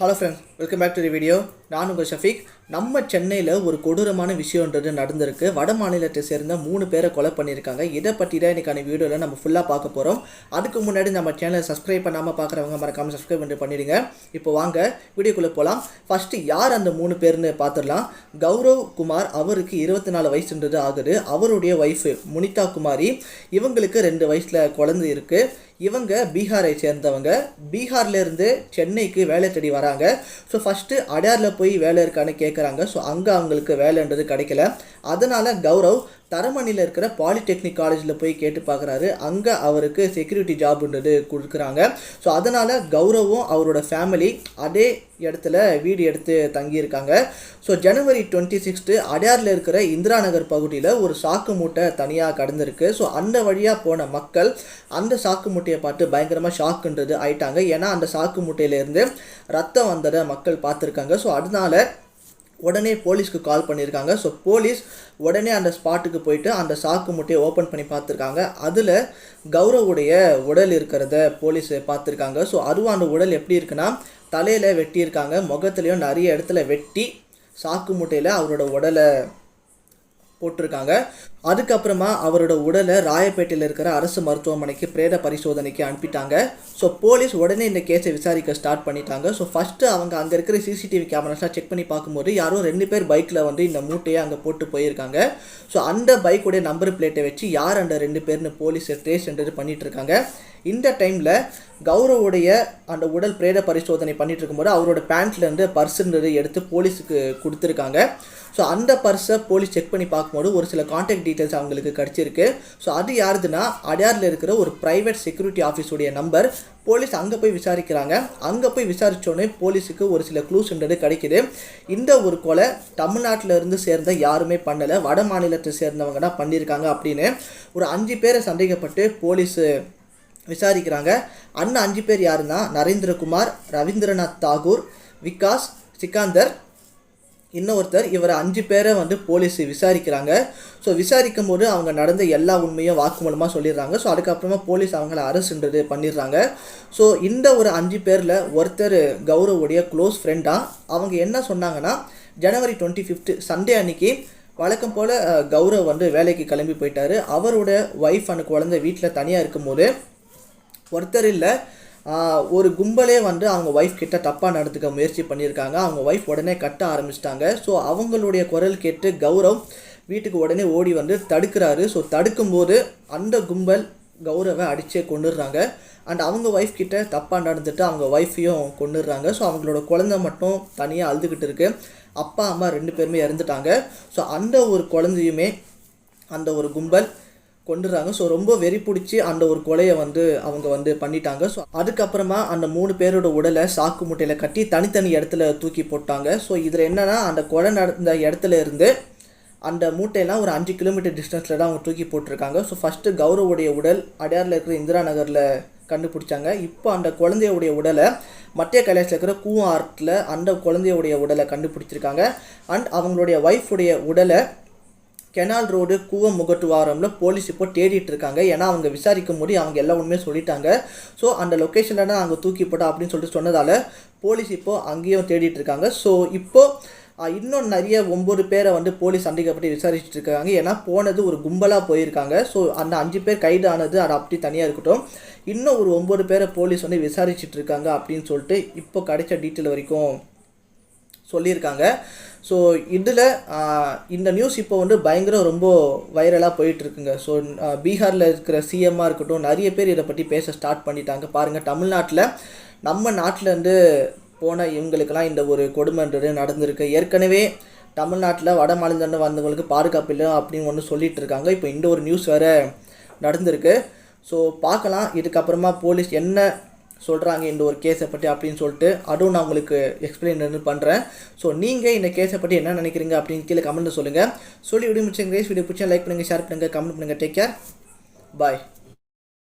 Hello friends, welcome back to the video. நான் உங்கள் ஷஃபீக். நம்ம சென்னையில் ஒரு கொடூரமான விஷயன்றது நடந்திருக்கு. வட மாநிலத்தை சேர்ந்த 3 பேரை கொலை பண்ணியிருக்காங்க. இதை பற்றி தான் இன்றைக்கான வீடியோவில் நம்ம ஃபுல்லாக பார்க்க போகிறோம். அதுக்கு முன்னாடி நம்ம சேனலை சப்ஸ்கிரைப் பண்ணாமல் பார்க்குறவங்க மறக்காமல் சப்ஸ்கிரைப் பண்ணிடுங்க. இப்போ வாங்க வீடியோக்குள்ளே போகலாம். ஃபஸ்ட்டு யார் அந்த 3 பேர்னு பார்த்துடலாம். கௌரவ் குமார், அவருக்கு 24 வயசுன்றது ஆகுது. அவருடைய ஒய்ஃபு முனிதா குமாரி, இவங்களுக்கு 2 வயசில் குழந்தை இருக்குது. இவங்க பீகாரை சேர்ந்தவங்க. பீகார்லேருந்து சென்னைக்கு வேலை தேடி வராங்க. ஸோ ஃபஸ்ட்டு அடையாரில் போய் வேலை இருக்கான்னு கேட்குறாங்க. ஸோ அங்கே அவங்களுக்கு வேலைன்றது கிடைக்கல. அதனால் கௌரவ் தரமணியில் இருக்கிற பாலிடெக்னிக் காலேஜில் போய் கேட்டு பார்க்குறாரு. அங்கே அவருக்கு செக்யூரிட்டி ஜாப்ன்றது கொடுக்குறாங்க. ஸோ அதனால் கௌரவும் அவரோட ஃபேமிலி அதே இடத்துல வீடு எடுத்து தங்கியிருக்காங்க. ஸோ ஜனவரி 26 அடையாரில் இருக்கிற இந்திரா நகர் பகுதியில் ஒரு சாக்கு மூட்டை தனியாக கடந்திருக்கு. ஸோ அந்த வழியாக போன மக்கள் அந்த சாக்கு மூட்டையை பார்த்து பயங்கரமாக ஷாக்குன்றது ஆயிட்டாங்க. ஏன்னா அந்த சாக்கு மூட்டையிலேருந்து ரத்தம் வந்ததை மக்கள் பார்த்துருக்காங்க. ஸோ அதனால உடனே போலீஸ்க்கு கால் பண்ணியிருக்காங்க. ஸோ போலீஸ் உடனே அந்த ஸ்பாட்டுக்கு போயிட்டு அந்த சாக்கு மூட்டையை ஓப்பன் பண்ணி பார்த்துருக்காங்க. அதில் கௌரவுடைய உடல் இருக்கிறத போலீஸ் பார்த்துருக்காங்க. ஸோ அதுவும் அந்த உடல் எப்படி இருக்குன்னா, தலையில் வெட்டியிருக்காங்க, முகத்துலேயும் நிறைய இடத்துல வெட்டி சாக்கு மூட்டையில் அவரோட உடலை போட்டிருக்காங்க. அதுக்கப்புறமா அவரோட உடலை ராயப்பேட்டையில் இருக்கிற அரசு மருத்துவமனைக்கு பிரேத பரிசோதனைக்கு அனுப்பிட்டாங்க. ஸோ போலீஸ் உடனே இந்த கேஸை விசாரிக்க ஸ்டார்ட் பண்ணிட்டாங்க. ஸோ ஃபஸ்ட்டு அவங்க அங்கே இருக்கிற சிசிடிவி கேமராஸ்லாம் செக் பண்ணி பார்க்கும்போது யாரும் 2 பேர் பைக்கில் இந்த மூட்டையை அங்கே போட்டு போயிருக்காங்க. ஸோ அந்த பைக்குடைய நம்பர் பிளேட்டை வச்சு யார் அந்த 2 பேர்னு போலீஸ் ட்ரேஸ்ன்றது பண்ணிட்டு இருக்காங்க. இந்த டைமில் கௌரவுடைய அந்த உடல் பிரேத பரிசோதனை பண்ணிட்டு இருக்கும்போது அவரோட பேண்ட்லேருந்து பர்ஸுன்றது எடுத்து போலீஸுக்கு கொடுத்துருக்காங்க. ஸோ அந்த பர்ஸை போலீஸ் செக் பண்ணி பார்க்கும்போது ஒரு சில கான்டாக்ட் டீட்டெயில்ஸ் அவங்களுக்கு கிடச்சிருக்கு. ஸோ அது யாருதுன்னா, அடையாரில் இருக்கிற ஒரு ப்ரைவேட் செக்யூரிட்டி ஆஃபீஸுடைய நம்பர். போலீஸ் அங்கே போய் விசாரிக்கிறாங்க. அங்கே போய் விசாரித்தோடனே போலீஸுக்கு ஒரு சில க்ளூஸ்ன்றது கிடைக்கிது. இந்த ஒரு கொலை தமிழ்நாட்டில் இருந்து சேர்ந்த யாருமே பண்ணலை, வட மாநிலத்தை சேர்ந்தவங்க தான் பண்ணியிருக்காங்க அப்படின்னு ஒரு 5 பேரை சந்தேகப்பட்டு போலீஸு விசாரிக்கிறாங்க. அந்த 5 பேர் யாருன்னா, நரேந்திரகுமார், ரவீந்திரநாத் தாகூர், விகாஸ், சிக்கந்தர், இன்னொருத்தர். இவரை 5 பேரை போலீஸ் விசாரிக்கிறாங்க. ஸோ விசாரிக்கும் போது அவங்க நடந்த எல்லா உண்மையும் வாக்குமூலமாக சொல்லிடுறாங்க. ஸோ அதுக்கப்புறமா போலீஸ் அவங்கள அரெஸ்ட்ன்றது பண்ணிடுறாங்க. ஸோ இந்த ஒரு 5 பேரில் ஒருத்தர் கௌரவுடைய க்ளோஸ் ஃப்ரெண்டாக. அவங்க என்ன சொன்னாங்கன்னா, ஜனவரி 25 சண்டே அன்னைக்கு வழக்கம் போல் கௌரவ் வேலைக்கு கிளம்பி போயிட்டார். அவரோட ஒய்ஃப் அந்த குழந்தை வீட்டில் தனியாக இருக்கும்போது ஒருத்தர் இல்லை, ஒரு கும்பலே அவங்க ஒய்ஃப் கிட்ட தப்பாக நடந்துக்க முயற்சி பண்ணியிருக்காங்க. அவங்க ஒய்ஃப் உடனே கட்ட ஆரம்பிச்சிட்டாங்க. ஸோ அவங்களுடைய குரல் கேட்டு கௌரவ் வீட்டுக்கு உடனே ஓடி தடுக்கிறாரு. ஸோ தடுக்கும்போது அந்த கும்பல் கௌரவை அடிச்சே கொண்டுடுறாங்க. அண்ட் அவங்க ஒய்ஃப் கிட்ட தப்பாக நடந்துட்டு அவங்க ஒய்ஃபையும் கொண்டுடுறாங்க. ஸோ அவங்களோட குழந்தை மட்டும் தனியாக அழுதுகிட்டு இருக்கு. அப்பா அம்மா 2 பேருமே இறந்துட்டாங்க. ஸோ அந்த ஒரு குழந்தையுமே அந்த ஒரு கும்பல் கொண்டுறாங்க. ஸோ ரொம்ப வெறி பிடிச்சி அந்த ஒரு கொலையை அவங்க பண்ணிட்டாங்க. ஸோ அதுக்கப்புறமா அந்த 3 பேரோட உடலை சாக்கு மூட்டையில் கட்டி தனித்தனி இடத்துல தூக்கி போட்டாங்க. ஸோ இதில் என்னென்னா, அந்த கொலை நடந்த இடத்துல இருந்து அந்த மூட்டையெல்லாம் ஒரு 5 கிலோமீட்டர் டிஸ்டன்ஸில் தான் அவங்க தூக்கி போட்டிருக்காங்க. ஸோ ஃபஸ்ட்டு கௌரவுடைய உடல் அடையாரில் இருக்கிற இந்திரா நகரில் கண்டுபிடிச்சாங்க. இப்போ அந்த குழந்தையுடைய உடலை மத்திய கைலாசில் இருக்கிற கூவம் ஆர்ட்டில் அந்த குழந்தையுடைய உடலை கண்டுபிடிச்சிருக்காங்க. அண்ட் அவங்களுடைய ஒய்ஃபுடைய உடலை கெனால் ரோடு கூவம் முகட்டுவாரமில் போலீஸ் இப்போ தேடிட்டு இருக்காங்க. ஏன்னா அவங்க விசாரிக்கும் போது அவங்க எல்லா உண்மையும் சொல்லிட்டாங்க. ஸோ அந்த லொக்கேஷனில் தான் அங்கே தூக்கி போட்டா அப்படின்னு சொல்லிட்டு சொன்னதால் போலீஸ் இப்போது அங்கேயும் தேடிட்டு இருக்காங்க. ஸோ இப்போது இன்னும் நிறைய 9 பேரை போலீஸ் சந்தேகப்பட்டு விசாரிச்சுட்டு இருக்காங்க. ஏன்னா போனது ஒரு கும்பலாக போயிருக்காங்க. ஸோ அந்த 5 பேர் கைது ஆனது அது அப்படி தனியாக இருக்கட்டும், இன்னும் ஒரு 9 பேரை போலீஸ் விசாரிச்சுட்டு இருக்காங்க அப்படின்னு சொல்லிட்டு இப்போ கிடைச்ச டீட்டெயில் வரைக்கும் சொல்லியிருக்காங்க. ஸோ இதில் இந்த நியூஸ் இப்போ பயங்கர ரொம்ப வைரலாக போயிட்டுருக்குங்க. ஸோ பீகாரில் இருக்கிற சிஎம்மாக இருக்கட்டும், நிறைய பேர் இதை பற்றி பேச ஸ்டார்ட் பண்ணிட்டாங்க. பாருங்கள், தமிழ்நாட்டில் நம்ம நாட்டிலேருந்து போன இவங்களுக்கெல்லாம் இந்த ஒரு கொடுமைன்றது நடந்திருக்கு. ஏற்கனவே தமிழ்நாட்டில் வட மாநிலத்தில் வந்தவங்களுக்கு பாதுகாப்பு இல்லை அப்படின்னு ஒன்று சொல்லிகிட்டு இருக்காங்க. இப்போ இந்த ஒரு நியூஸ் வேறு நடந்திருக்கு. ஸோ பார்க்கலாம் இதுக்கப்புறமா போலீஸ் என்ன சொல்கிறாங்க இந்த ஒரு கேஸை பற்றி அப்படின்னு சொல்லிட்டு. அதுவும் நான் உங்களுக்கு எக்ஸ்பிளைன் பண்ணுறேன். ஸோ நீங்கள் இந்த கேஸை பற்றி என்ன நினைக்கிறீங்க அப்படின்னு கீழே கமெண்ட்டில் சொல்லுங்கள். சொல்லி வீடியோ முடிச்சுங்க. வீடியோ பிடிச்சா லைக் பண்ணுங்கள், ஷேர் பண்ணுங்கள், கமெண்ட் பண்ணுங்கள். டேக் கேர், பாய்.